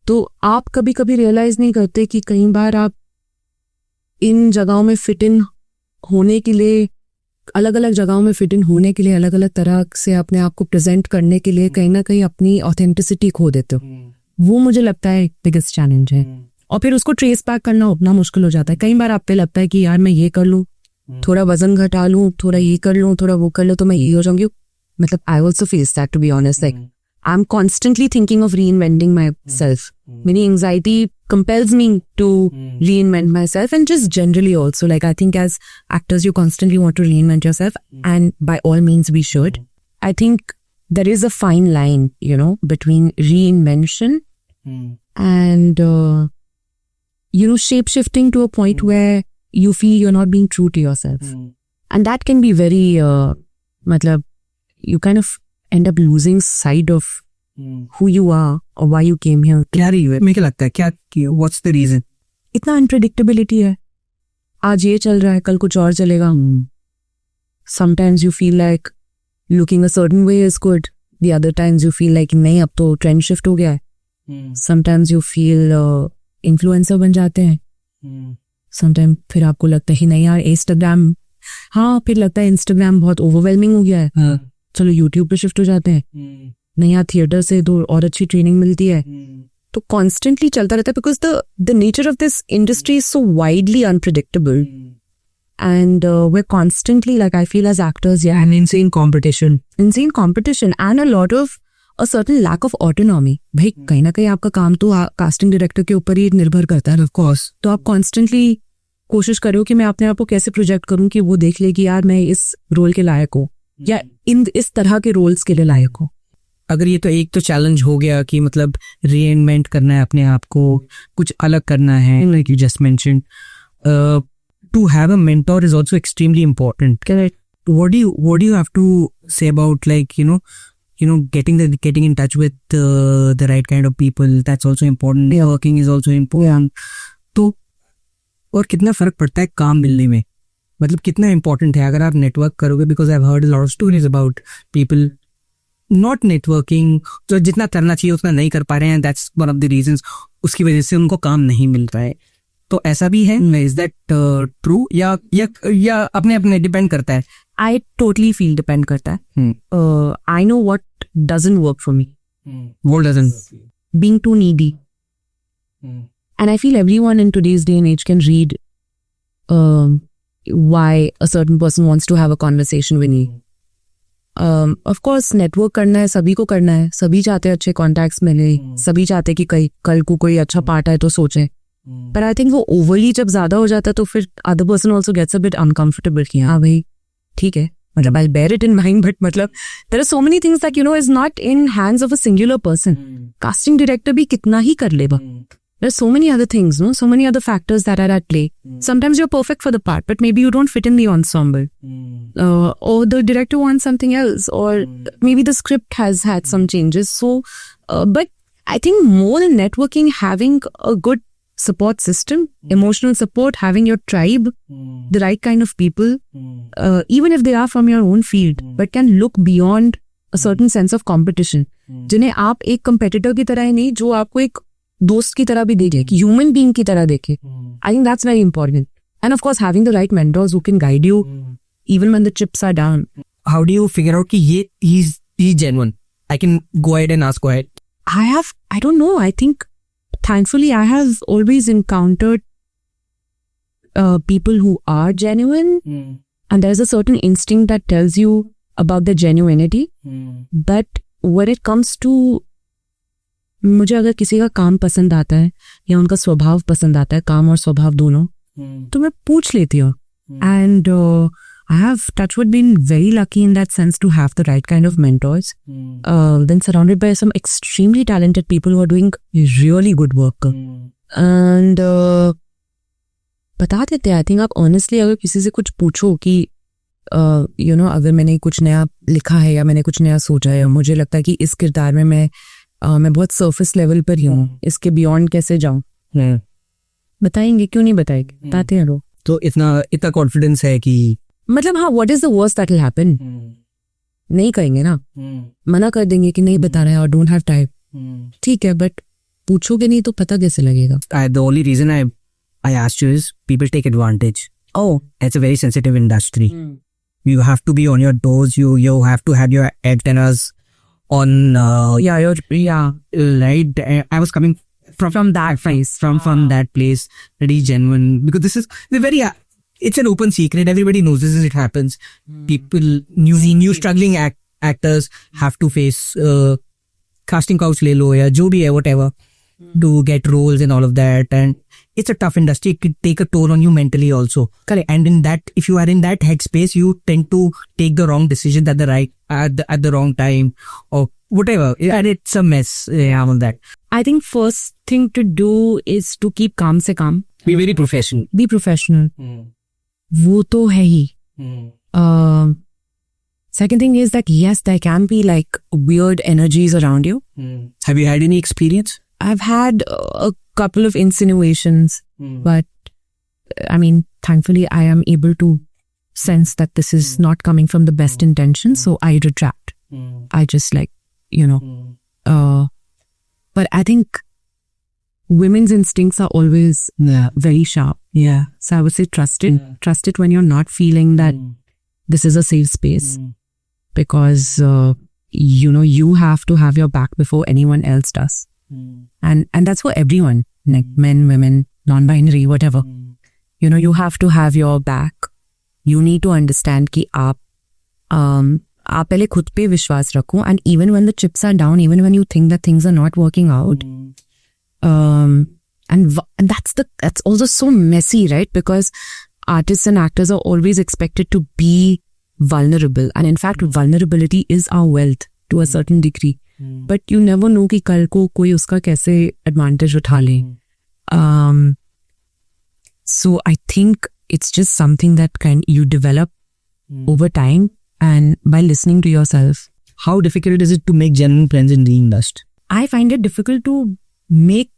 तो आप कभी कभी realise नहीं करते कि कई बार आप इन जगहों में फिट इन होने के लिए, अलग अलग जगहों में फिट इन होने के लिए, अलग अलग तरह से अपने आप को प्रेजेंट करने के लिए कहीं ना कहीं अपनी ऑथेंटिसिटी खो देते हो. वो मुझे लगता है बिगेस्ट चैलेंज है. और फिर उसको ट्रेस बैक करना उतना मुश्किल हो जाता है. कई बार आप पे लगता है कि यार मैं ये कर लूँ, थोड़ा वजन घटा लूँ, थोड़ा ये कर लूँ, थोड़ा वो कर लूँ, तो मैं ये हो जाऊंगी. मतलब I also face that, to be honest. Like I am constantly thinking of reinventing myself. मेरी anxiety compels me to reinvent myself, and just generally also, like I think as actors you constantly want to reinvent yourself, and by all means we should. I think there is a fine line, you know, between reinvention and you know, shape-shifting to a point where you feel you're not being true to yourself. And that can be very matlab, you kind of end up losing sight of who you are or why you came here. क्या रही है? मुझे लगता है क्या, what's the reason? इतना unpredictability है. आज ये चल रहा है, कल कुछ और चलेगा. Sometimes you feel like looking a certain way is good. The other times you feel like नहीं, अब तो trend shift हो गया है. Sometimes you feel influencer बन जाते हैं. Sometimes फिर आपको लगता है कि नहीं यार Instagram, हाँ फिर लगता है Instagram बहुत overwhelming हो गया है. चलो YouTube पे शिफ्ट हो जाते हैं. नहीं यार थिएटर से तो और अच्छी ट्रेनिंग मिलती है. तो कॉन्स्टेंटली चलता रहता है, because the nature of this industry is so widely unpredictable, and we're constantly, like I feel as actors, yeah, an insane competition and a lot of a certain lack of autonomy. भाई कहीं ना कहीं आपका काम तो casting director के ऊपर ही निर्भर करता है, ऑफ कोर्स. तो आप कॉन्स्टेंटली कोशिश करो कि मैं अपने आप को कैसे प्रोजेक्ट करूं कि वो देख ले कि यार मैं इस रोल के लायक हूँ या इस तरह के रोल्स के लिए लायक हूँ. अगर ये तो एक तो चैलेंज हो गया कि मतलब रीइन्वेंट करना है अपने आप को, कुछ अलग करना है, like you just mentioned, to have a mentor is also extremely important. What do you have to say about, like, you know getting in touch with the right kind of people? That's also important. Working is also important. तो और कितना फर्क पड़ता है काम मिलने में, मतलब कितना इम्पोर्टेंट है अगर आप नेटवर्क करोगे. Because I have heard a lot of stories about people not networking, तो जितना करना चाहिए उतना नहीं कर पा रहे हैं. That's one of the reasons, उसकी वजह से उनको काम नहीं मिल रहा है. तो ऐसा भी है, इज दैट ट्रू, या अपने अपने डिपेंड करता है? आई टोटली फील डिपेंड करता है. I know what doesn't work for me. What doesn't? Being too needy. And I feel everyone in today's day and age can read why a certain person wants to have a conversation with you. Of course network करना है, सभी को करना है, सभी चाहते हैं अच्छे contacts मिले, सभी चाहते हैं कि कल को कोई अच्छा पार्ट है तो सोचें. पर आई थिंक वो ओवरली जब ज्यादा हो जाता है तो फिर other person also gets a bit uncomfortable कि हाँ भाई ठीक है, मतलब I'll bear it in mind, but मतलब there are so many things that you know is not in hands of a singular person. Casting director भी कितना ही कर लेगा. There's so many other things, no? So many other factors that are at play. Sometimes you're perfect for the part, but maybe you don't fit in the ensemble. Or the director wants something else, or maybe the script has had some changes. So, but I think more than networking, having a good support system, emotional support, having your tribe, the right kind of people, even if they are from your own field, but can look beyond a certain sense of competition. जिन्हें आप एक competitor की तरह ही नहीं, जो आपको एक दोस्त की तरह भी देखे, human being की तरह देखे. I think that's very important. And of course, having the right mentors who can guide you, even when the chips are down. How do you figure out कि he's genuine? I can go ahead and ask. Go ahead. I don't know. I think, thankfully, I have always encountered people who are genuine, and there's a certain instinct that tells you about their genuinity. But when it comes to मुझे अगर किसी का काम पसंद आता है या उनका स्वभाव पसंद आता है, काम और स्वभाव दोनों, तो मैं पूछ लेती हूँ. And I have, touch wood, been very lucky in that sense to have the right kind of mentors. Then surrounded by some extremely talented people who are doing really good work. And बता देते हैं. I think आप honestly अगर किसी से कुछ पूछो कि you know, अगर मैंने कुछ नया लिखा है या मैंने कुछ नया सोचा है, मुझे लगता है कि इस किरदार में मैं बहुत सरफेस लेवल पर ही हूँ, इसके बियॉन्ड कैसे जाऊँ, बताएंगे, क्यों नहीं बताएंगे, बताते हैं लोग. तो इतना कॉन्फिडेंस है कि मतलब हाँ, what is the worst that will happen? नहीं कहेंगे ना, मना कर देंगे कि नहीं बता रहे हैं और डोंट हैव टाइम. ठीक है, बट पूछोगे नहीं तो पता कैसे लगेगा? The only reason I asked you is people take advantage. Oh, it's a very sensitive industry. You have to be on your toes. You have to have your antennas on. Right. I was coming from that place, from that place, pretty genuine, because this is the very. It's an open secret. Everybody knows this. It happens. People, new struggling actors have to face casting couch le lo ya jo bhi hai, whatever, to get roles and all of that. And it's a tough industry. It could take a toll on you mentally also. Correct. And in that, if you are in that headspace, you tend to take the wrong decision at the wrong time or whatever. And it's a mess. Yeah, all that. I think first thing to do is to keep calm se calm. Be very professional. Be professional. वो तो है ही. Second thing is that yes, there can be like weird energies around you. Have you had any experience? I've had a couple of insinuations, but I mean, thankfully I am able to sense that this is not coming from the best intention, so I retract. I just like, you know, but I think women's instincts are always very sharp. Yeah. So I would say trust it. Trust it when you're not feeling that this is a safe space, because, you know, you have to have your back before anyone else does. And that's for everyone, like men, women, non-binary, whatever. You know, you have to have your back. You need to understand कि आप पहले खुद पे विश्वास रखो, and even when the chips are down, even when you think that things are not working out, and that's also so messy, right? Because artists and actors are always expected to be vulnerable, and in fact, vulnerability is our wealth to a certain degree. But you never know कि कल को कोई उसका कैसे advantage उठा ले. So I think it's just something that you develop over time and by listening to yourself. How difficult is it to make genuine friends in the industry? I find it difficult to make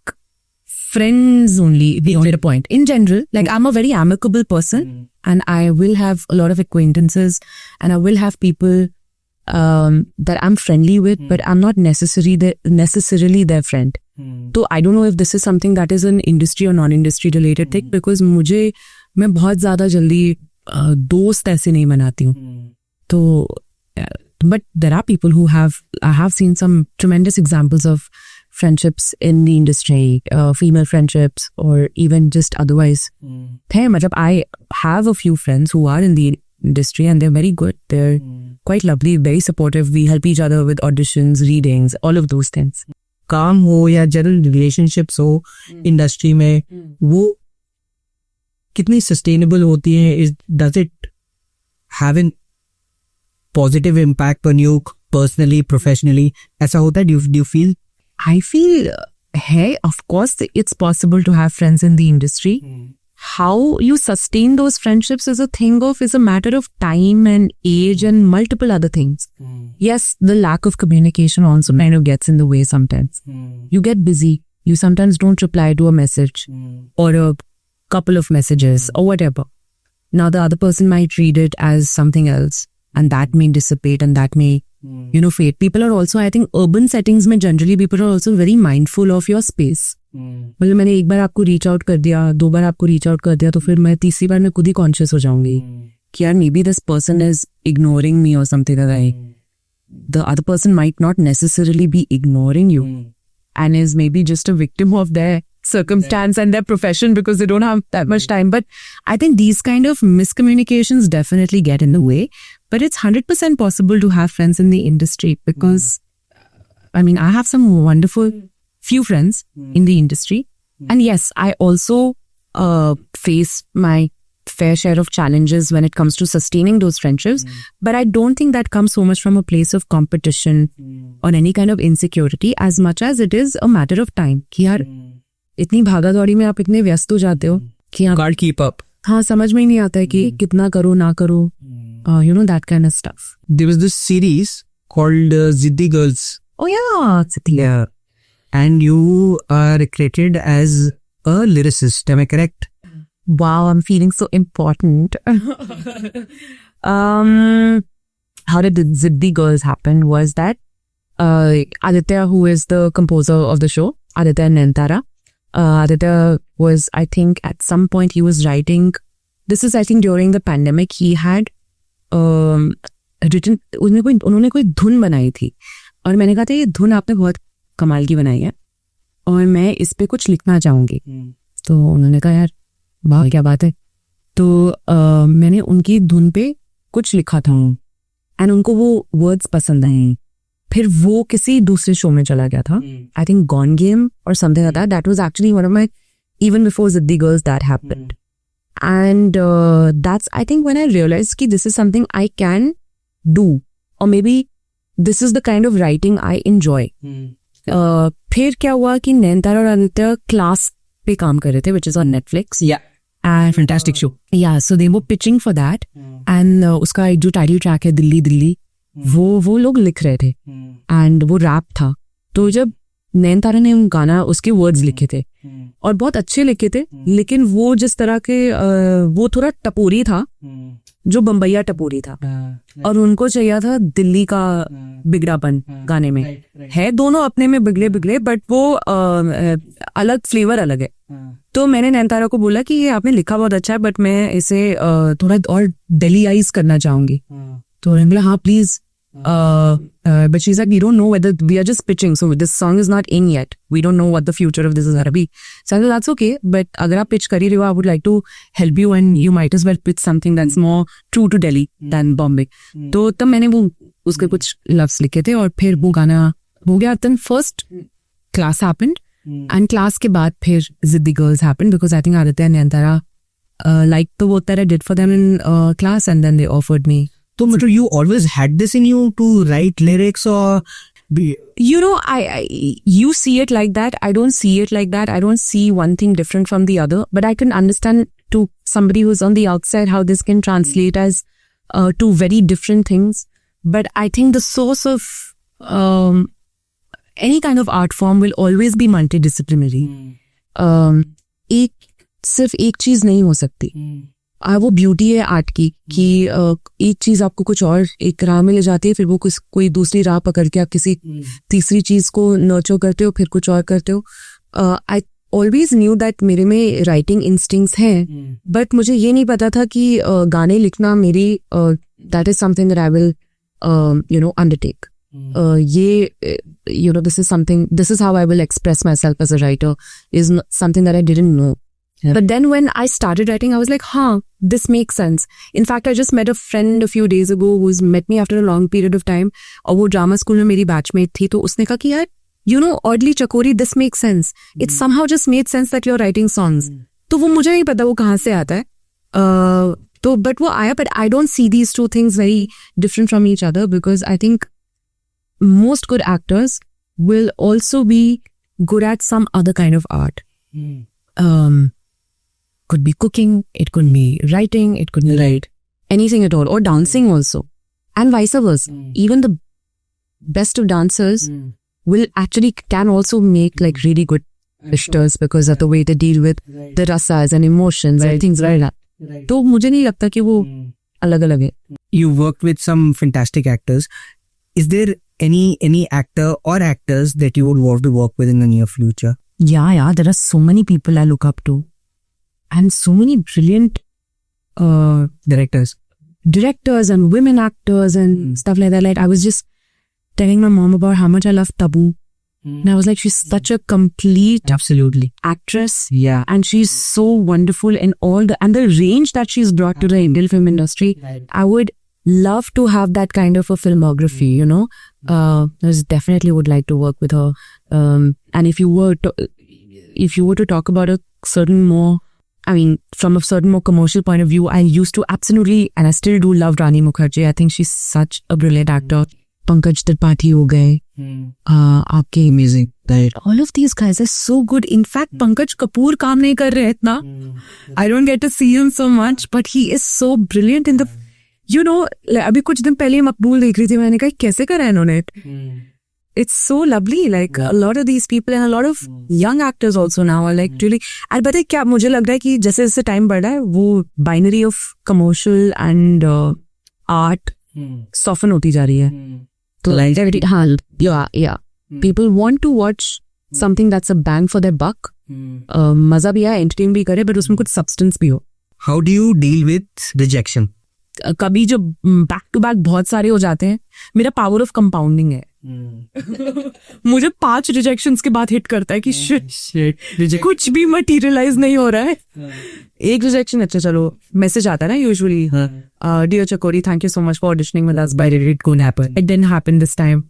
friends only beyond a point. In general, like I'm a very amicable person, and I will have a lot of acquaintances, and I will have people that I'm friendly with, but I'm not necessarily their friend. So I don't know if this is something that is an industry or non-industry related thing, because मैं बहुत ज़्यादा जल्दी दोस्त ऐसे नहीं बनाती हूँ. तो but there are people who I have seen some tremendous examples of friendships in the industry, female friendships, or even just otherwise. I have a few friends who are in the industry and they're very good. They're quite lovely, very supportive. We help each other with auditions, readings, all of those things. काम हो या general relationships हो industry में, वो कितनी sustainable होती है? Does it have an positive impact on you personally, professionally? ऐसा होता है? Do you feel? I feel, hey, of course, it's possible to have friends in the industry. How you sustain those friendships is a matter of time and age and multiple other things. Yes, the lack of communication also kind of gets in the way sometimes. You get busy. You sometimes don't reply to a message or a couple of messages or whatever. Now the other person might read it as something else, and that may dissipate and that may, fade. People are also, I think, urban settings में generally people are also very mindful of your space. मतलब मैंने एक बार आपको reach out कर दिया, 2 बार आपको reach out कर दिया, तो फिर मैं तीसरी बार मैं खुद ही कॉन्शियस हो जाऊंगी कि यार maybe this person is ignoring me और something like that. The other person might not necessarily be ignoring you and is maybe just a victim of their circumstance and their profession because they don't have that much time. But I think these kind of miscommunications definitely get in the way. But it's 100% possible to have friends in the industry because, I mean, I have some wonderful few friends in the industry. And yes, I also face my fair share of challenges when it comes to sustaining those friendships. But I don't think that comes so much from a place of competition or any kind of insecurity as much as it is a matter of time. कि यार इतनी भागा दौड़ी में आप इतने व्यस्त हो जाते हो कि आप Can't keep up. हाँ, समझ में ही नहीं आता है कि कितना करो ना करो. That kind of stuff. There was this series called Ziddi Girls. Oh yeah, Siddhi. Yeah. And you are credited as a lyricist. Am I correct? Wow, I'm feeling so important. How did the Ziddi Girls happen was that Aditya, who is the composer of the show, Aditya Nayantara, Aditya was, I think, at some point he was writing, this is I think during the pandemic, he had written, उन्होंने कोई धुन बनाई थी और मैंने कहा था ये धुन आपने बहुत कमाल की बनाई है और मैं इस पे कुछ लिखना चाहूंगी. तो उन्होंने कहा यार वाह क्या बात है. तो मैंने उनकी धुन पे कुछ लिखा था एंड उनको वो वर्ड्स पसंद आए. फिर वो किसी दूसरे शो में चला गया था, आई थिंक गॉन गेम और something like that. That was actually one of my, even before Ziddi Girls that happened. And that's, I think, when I realized कि this is something I can do, or maybe this is the kind of writing I enjoy. फिर क्या हुआ कि नयनतारा और Aditya class पे काम कर रहे थे, which is on Netflix. Yeah. And fantastic show. Yeah, so they were pitching for that. And उसका एक जो टाइटल ट्रैक है दिल्ली दिल्ली, वो लोग लिख रहे थे एंड वो रैप था. तो जब नयनतारा ने गाना उसके वर्ड्स लिखे थे और बहुत अच्छे लिखे थे, लेकिन वो जिस तरह के वो थोड़ा टपोरी था, जो बम्बैया टपोरी था, और उनको चाहिए था दिल्ली का बिगड़ापन गाने में. है दोनों अपने में बिगड़े बट वो अलग फ्लेवर अलग है. तो मैंने नयनतारा को बोला कि ये आपने लिखा बहुत अच्छा है बट मैं इसे थोड़ा और दिल्लीआइज करना चाहूंगी. तो उन्होंने बोला हाँ please. But she's like, we don't know whether we are just pitching, so this song is not in yet. We don't know what the future of this is going to be. So I said, that's okay, but अगर आप pitch कर ही रहे हो, I would like to help you and you might as well pitch something that's more true to Delhi than Bombay. तो तब मैंने वो उसके कुछ लफ्ज लिखे थे और फिर वो गाना हो गया. Then first class happened and class के बाद फिर Ziddi Girls happened because I think Aditya and Nayantara liked the work that I did for them in class and then they offered me. So, you always had this in you to write lyrics or be... You see it like that. I don't see it like that. I don't see one thing different from the other. But I can understand to somebody who's on the outside how this can translate as two very different things. But I think the source of any kind of art form will always be multidisciplinary. सिर्फ एक चीज नहीं हो सकती. वो beauty है art की कि एक चीज आपको कुछ और एक राह में ले जाती है, फिर वो कोई दूसरी राह पकड़ के आप किसी तीसरी चीज को नर्चर करते हो, फिर कुछ और करते हो. आई ऑलवेज न्यू दैट मेरे में राइटिंग इंस्टिंक्ट्स हैं, बट मुझे ये नहीं पता था कि गाने लिखना मेरी that is something that I will undertake. this is how I will express myself as a writer, is something that I didn't know. Yeah. But then when I started writing, I was like, this makes sense. In fact, I just met a friend a few days ago who's met me after a long period of time. और वो drama school में मेरी batchmate थी, तो उसने कहा कि यार, oddly Chakori, this makes sense. It somehow just made sense that you're writing songs. तो वो मुझे नहीं पता वो कहाँ से आता है. तो बट वो आया, but I don't see these two things very different from each other, because I think most good actors will also be good at some other kind of art. Could be cooking, it could be writing, it could be anything at all, or dancing also, and vice versa. Even the best of dancers will actually can also make like really good actors because of the way they deal with the rasas and emotions and things like that. तो मुझे नहीं लगता कि वो अलग अलग है. You worked with some fantastic actors. Is there any actor or actors that you would want to work with in the near future? Yeah, there are so many people I look up to, and so many brilliant directors and women actors and stuff like that. Like I was just telling my mom about how much I love Tabu, and I was like, she's such a complete Absolutely actress. Yeah. And she's so wonderful in all and the range that she's brought to the Indian film industry. I would love to have that kind of a filmography, you know. I definitely would like to work with her. And if you were to talk about a certain more, I mean, from a certain more commercial point of view, I used to absolutely, and I still do love Rani Mukherjee. I think she's such a brilliant actor. Pankaj Tripathi ho gaye. आपके amazing. All of these guys are so good. In fact, Pankaj Kapoor काम नहीं कर रहे इतना. I don't get to see him so much, but he is so brilliant in the, you know, अभी कुछ दिन पहले मकबूल देख रही थी, मैंने कहा कैसे करा इन्होंने. It's so lovely. Like a lot of these people and a lot of young actors also now are like really. And पता है क्या मुझे लग रहा है कि जैसे जैसे टाइम बढ़ रहा है वो binary of commercial and art soften होती जा रही है. तो हाँ, yeah. People want to watch something that's a bang for their buck. मजा भी आए, entertain भी करे, but उसमें कुछ substance भी हो. How do you deal with rejection? कभी जो बैक टू बैक बहुत सारे हो जाते हैं, मेरा पावर ऑफ कंपाउंडिंग है. मुझे 5 रिजेक्शंस के बाद हिट करता है कि शिट कुछ भी मटेरियलाइज नहीं हो रहा है. एक रिजेक्शन, अच्छा चलो मैसेज आता है ना यूजुअली, डियर चकोरी, thank you so much for auditioning with us, but it couldn't happen. It didn't happen this time,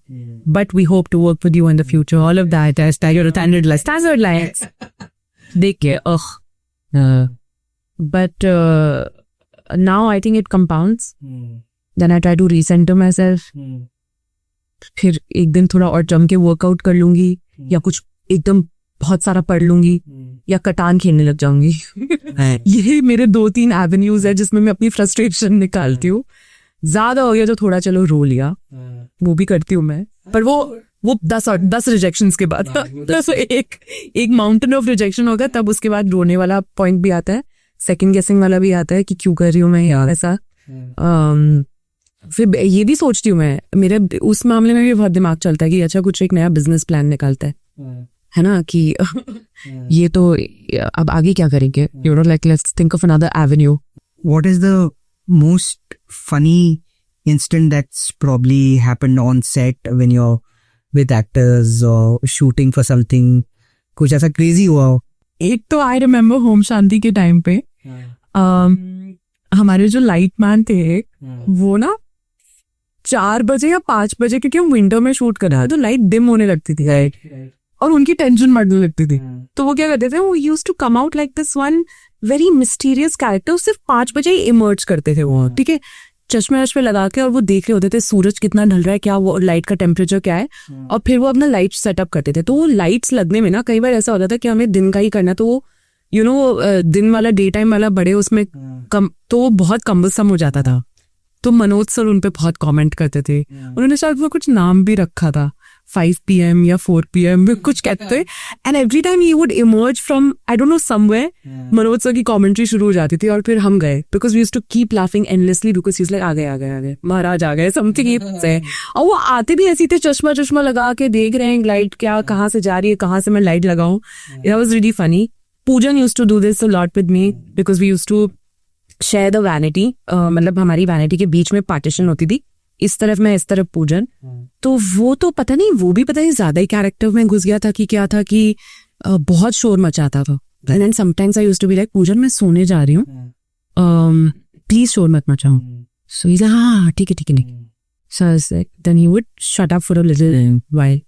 but we hope to work with you in the future. All of that as standard lines. देख के but now I think it compounds. Then I try to recenter myself. फिर एक दिन थोड़ा और जम के workout कर लूंगी, या कुछ एकदम बहुत सारा पढ़ लूंगी, या कटान खेलने लग जाऊंगी. ये मेरे 2-3 एवेन्यूज है जिसमें मैं अपनी फ्रस्ट्रेशन निकालती हूँ. ज्यादा हो गया जो थोड़ा चलो रो लिया, वो भी करती हूँ मैं, पर वो 10 रिजेक्शंस के बाद तो एक माउंटेन ऑफ रिजेक्शन होगा, तब उसके बाद रोने वाला पॉइंट भी आता है, सेकंड गेसिंग वाला भी आता है कि क्यों कर रही हूँ मैं यार ऐसा. फिर ये भी सोचती हूँ मैं, मेरे उस मामले में भी बहुत दिमाग चलता है कि अच्छा कुछ एक नया बिजनेस प्लान निकालता है ना, कि ये तो अब आगे क्या करेंगे, you know, like let's think of another Avenue. What is the most funny instant that's probably happened on set when you're with actors or shooting for something? कुछ ऐसा क्रेजी हुआ हो? एक तो आई रिमेम्बर होम शांति के time पे हमारे जो लाइट मैन थे वो ना 4 बजे या 5 बजे, क्योंकि हम विंटर में शूट कर रहे थे तो लाइट डिम होने लगती थी, और उनकी टेंशन बढ़ने लगती थी. तो वो क्या करते थे, वो used to come out like this one very mysterious character. सिर्फ 5 बजे ही इमर्ज करते थे वो, ठीक है, चश्मे वश्मे लगा के, और वो देख रहे होते थे सूरज कितना ढल रहा है, क्या वो लाइट का टेम्परेचर क्या है, और फिर वो अपना लाइट सेटअप करते थे. तो वो लाइट्स लगने में ना कई बार ऐसा होता था कि हमें दिन का ही करना, तो वो यू नो दिन वाला डे टाइम वाला बड़े उसमें कम, तो वो बहुत कम्बलसम हो जाता था. तो मनोज सर उन पे बहुत कमेंट करते थे. उन्होंने शायद वो कुछ नाम भी रखा था, 5 PM या 4 PM कुछ कहते थे. And every time he would emerge from I don't know somewhere, Manoj sir की कमेंट्री शुरू हो जाती थी, और फिर हम गए because we used to keep laughing endlessly because he is like आ गए महाराज आ गए समथिंग से. और वो आते भी ऐसी थे, चश्मा लगा के देख रहे हैं लाइट क्या कहाँ से जा रही है, कहाँ से मैं लाइट लगाऊं. It was really funny. Poojan used to do this a lot with me because we used to share the vanity. मतलब हमारी वैनिटी के बीच में पार्टीशन होती थी, इस तरफ मैं इस तरफ पूजन. तो वो तो पता नहीं, वो भी पता नहीं ज्यादा ही कैरेक्टर में घुस गया था कि क्या था कि बहुत शोर मचाता था. And sometimes I used to be like, Poojan मैं सोने जा रही हूँ, प्लीज शोर मत मचाओ. सो ही हाँ ठीक है नहीं. So then he would shut up for a little while,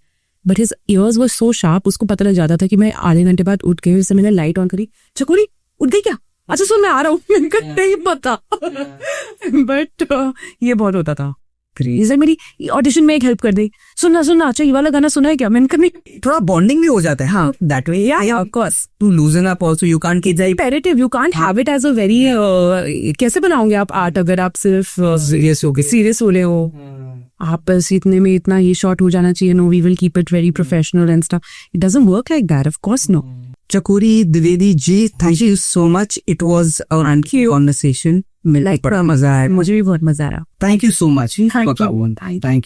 but his ears were so sharp, उसको पता लग जाता था कि मैं आधे घंटे बाद उठ गई. जैसे मैंने लाइट ऑन करी, चकोरी उठ गई क्या, अच्छा सुन मैं आ रहा हूँ, मैंने कहा नहीं पता। बट ये बहुत होता था। इधर मेरी ऑडिशन में एक हेल्प कर दे, सुनना अच्छा ये वाला गाना सुना है क्या? मैंने कहा नहीं। थोड़ा बॉन्डिंग भी हो जाता है, हाँ, दैट वे। या of course to loosen up also you can't keep the imperative, you can't have it as a very कैसे बनाओगे आप आर्ट अगर आप सिर्फ सीरियस हो गए। सीरियस हो रहे हो। आप बस इतने में इतना ये शॉट हो जाना चाहिए, no we will keep it very professional and stuff, it doesn't work like that, of course no. Chakori Dwivedi ji, thank you so much, it was a conversation, बड़ा मजा आया, मुझे भी बहुत मजा आया। Thank you so much. Thank you. Thank